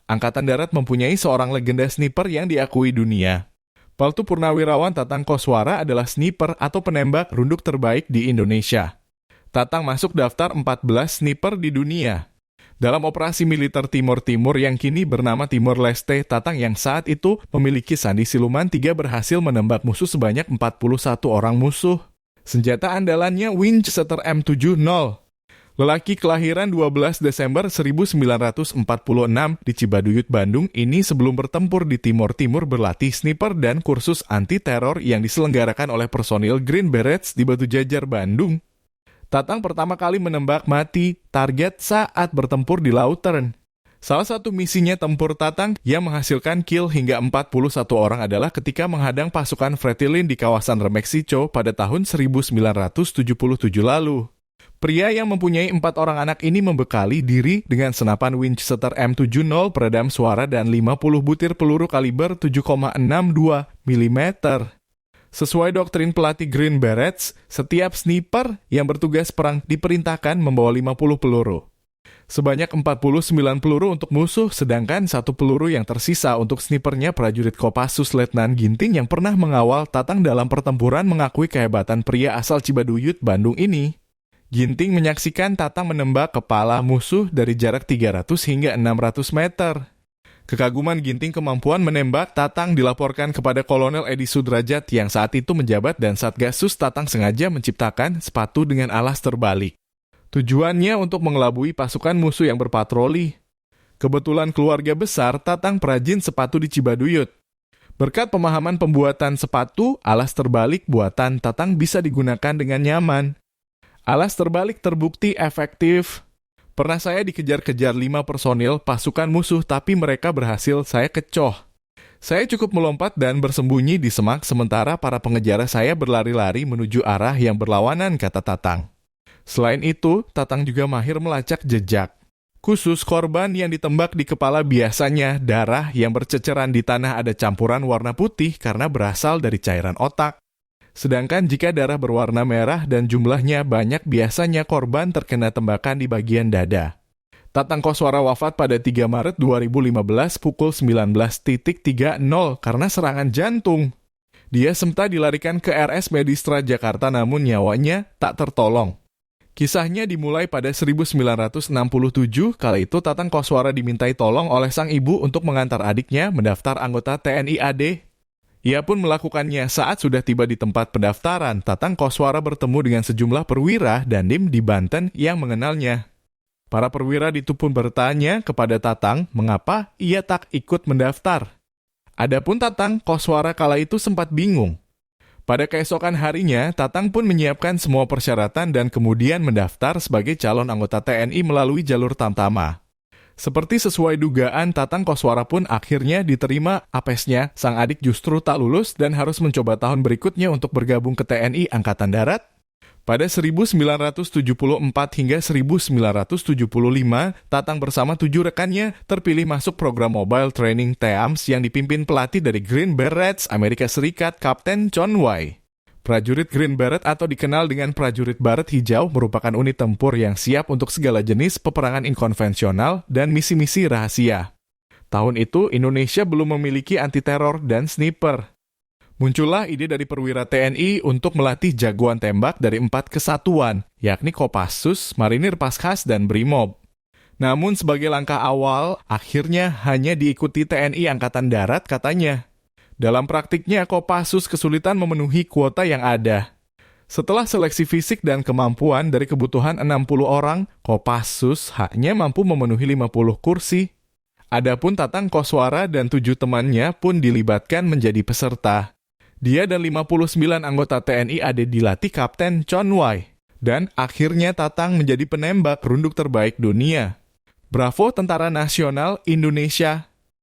Angkatan Darat mempunyai seorang legenda sniper yang diakui dunia. Peltu Purnawirawan Tatang Koswara adalah sniper atau penembak runduk terbaik di Indonesia. Tatang masuk daftar 14 sniper di dunia. Dalam operasi militer Timur Timur yang kini bernama Timor Leste, Tatang yang saat itu memiliki sandi siluman 3 berhasil menembak musuh sebanyak 41 orang musuh. Senjata andalannya Winchester M70. Lelaki kelahiran 12 Desember 1946 di Cibaduyut, Bandung ini sebelum bertempur di Timor Timur berlatih sniper dan kursus anti-teror yang diselenggarakan oleh personil Green Berets di Batu Jajar, Bandung. Tatang pertama kali menembak mati target saat bertempur di Lautern. Salah satu misinya tempur Tatang yang menghasilkan kill hingga 41 orang adalah ketika menghadang pasukan Fretilin di kawasan Remexico pada tahun 1977 lalu. Pria yang mempunyai 4 orang anak ini membekali diri dengan senapan Winchester M70 peredam suara dan 50 butir peluru kaliber 7,62 mm. Sesuai doktrin pelatih Green Berets, setiap sniper yang bertugas perang diperintahkan membawa 50 peluru. Sebanyak 49 peluru untuk musuh, sedangkan 1 peluru yang tersisa untuk snipernya prajurit Kopassus Letnan Ginting yang pernah mengawal Tatang dalam pertempuran mengakui kehebatan pria asal Cibaduyut, Bandung ini. Ginting menyaksikan Tatang menembak kepala musuh dari jarak 300 hingga 600 meter. Kekaguman Ginting kemampuan menembak Tatang dilaporkan kepada Kolonel Edi Sudrajat yang saat itu menjabat dan Satgasus. Tatang sengaja menciptakan sepatu dengan alas terbalik. Tujuannya untuk mengelabui pasukan musuh yang berpatroli. Kebetulan keluarga besar Tatang perajin sepatu di Cibaduyut. Berkat pemahaman pembuatan sepatu, alas terbalik buatan Tatang bisa digunakan dengan nyaman. Alas terbalik terbukti efektif. Pernah saya dikejar-kejar 5 personil pasukan musuh tapi mereka berhasil saya kecoh. Saya cukup melompat dan bersembunyi di semak sementara para pengejar saya berlari-lari menuju arah yang berlawanan, kata Tatang. Selain itu, Tatang juga mahir melacak jejak. Khusus korban yang ditembak di kepala biasanya darah yang berceceran di tanah ada campuran warna putih karena berasal dari cairan otak. Sedangkan jika darah berwarna merah dan jumlahnya banyak biasanya korban terkena tembakan di bagian dada. Tatang Koswara wafat pada 3 Maret 2015 pukul 19.30 karena serangan jantung. Dia sempat dilarikan ke RS Medistra Jakarta namun nyawanya tak tertolong. Kisahnya dimulai pada 1967, kala itu Tatang Koswara dimintai tolong oleh sang ibu untuk mengantar adiknya mendaftar anggota TNI AD. Ia pun melakukannya saat sudah tiba di tempat pendaftaran. Tatang Koswara bertemu dengan sejumlah perwira Dandim di Banten yang mengenalnya. Para perwira itu pun bertanya kepada Tatang mengapa ia tak ikut mendaftar. Adapun Tatang Koswara kala itu sempat bingung. Pada keesokan harinya, Tatang pun menyiapkan semua persyaratan dan kemudian mendaftar sebagai calon anggota TNI melalui jalur Tamtama. Seperti sesuai dugaan, Tatang Koswara pun akhirnya diterima apesnya. Sang adik justru tak lulus dan harus mencoba tahun berikutnya untuk bergabung ke TNI Angkatan Darat. Pada 1974 hingga 1975, Tatang bersama 7 rekannya terpilih masuk program Mobile Training TEAMS yang dipimpin pelatih dari Green Berets Amerika Serikat, Kapten John Wai. Prajurit Green Beret atau dikenal dengan prajurit baret hijau merupakan unit tempur yang siap untuk segala jenis peperangan inkonvensional dan misi-misi rahasia. Tahun itu, Indonesia belum memiliki anti-teror dan sniper. Muncullah ide dari perwira TNI untuk melatih jagoan tembak dari 4 kesatuan, yakni Kopassus, Marinir Paskhas, dan Brimob. Namun sebagai langkah awal, akhirnya hanya diikuti TNI Angkatan Darat katanya. Dalam praktiknya, Kopassus kesulitan memenuhi kuota yang ada. Setelah seleksi fisik dan kemampuan dari kebutuhan 60 orang, Kopassus hanya mampu memenuhi 50 kursi. Adapun Tatang Koswara dan 7 temannya pun dilibatkan menjadi peserta. Dia dan 59 anggota TNI AD dilatih Kapten John Wai. Dan akhirnya Tatang menjadi penembak runduk terbaik dunia. Bravo Tentara Nasional Indonesia.